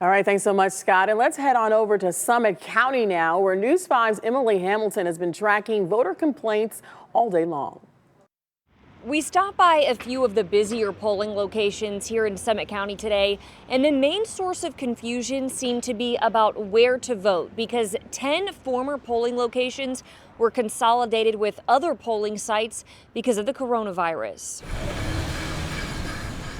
All right, thanks so much, Scott. And let's head on over to Summit County now, where News 5's Emily Hamilton has been tracking voter complaints all day long. We stopped by a few of the busier polling locations here in Summit County today, and the main source of confusion seemed to be about where to vote because 10 former polling locations were consolidated with other polling sites because of the coronavirus.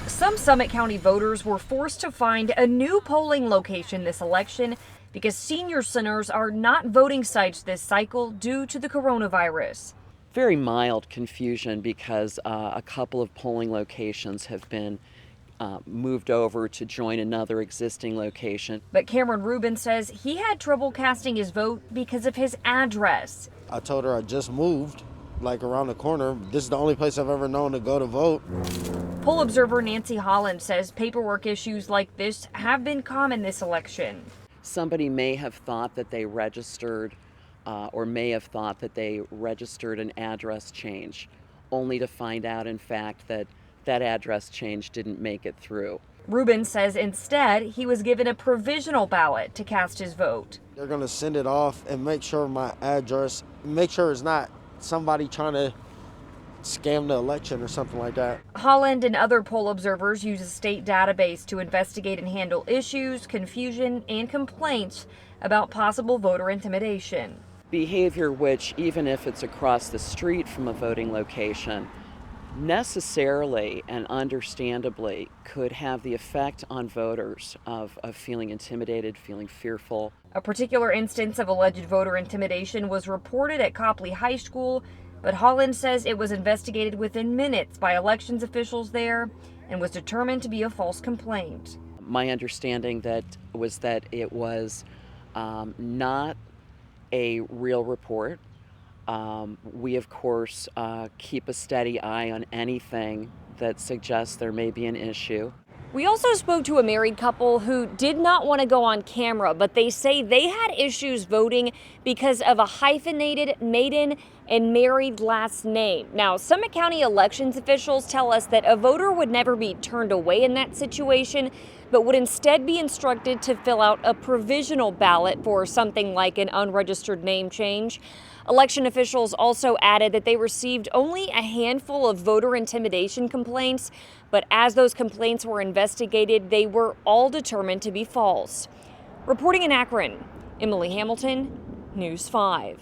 Some Summit County voters were forced to find a new polling location this election because senior centers are not voting sites this cycle due to the coronavirus. Very mild confusion because a couple of polling locations have been moved over to join another existing location. But Cameron Rubin says he had trouble casting his vote because of his address. I told her I just moved, like around the corner. This is the only place I've ever known to go to vote. Poll observer Nancy Holland says paperwork issues like this have been common this election. Somebody may have thought that they registered or may have thought that they registered an address change, only to find out, in fact, that that address change didn't make it through. Rubin says instead he was given a provisional ballot to cast his vote. They're going to send it off and make sure my address, make sure it's not somebody trying to scam the election or something like that. Holland and other poll observers use a state database to investigate and handle issues, confusion, and complaints about possible voter intimidation. Behavior which, even if it's across the street from a voting location, necessarily and understandably could have the effect on voters of feeling intimidated, feeling fearful. A particular instance of alleged voter intimidation was reported at Copley High School, but Holland says it was investigated within minutes by elections officials there and was determined to be a false complaint. My understanding that it was not a real report. We, of course, keep a steady eye on anything that suggests there may be an issue. We also spoke to a married couple who did not want to go on camera, but they say they had issues voting because of a hyphenated maiden and married last name. Now, Summit County elections officials tell us that a voter would never be turned away in that situation, but would instead be instructed to fill out a provisional ballot for something like an unregistered name change. Election officials also added that they received only a handful of voter intimidation complaints, but as those complaints were investigated, they were all determined to be false. Reporting in Akron, Emily Hamilton, News 5.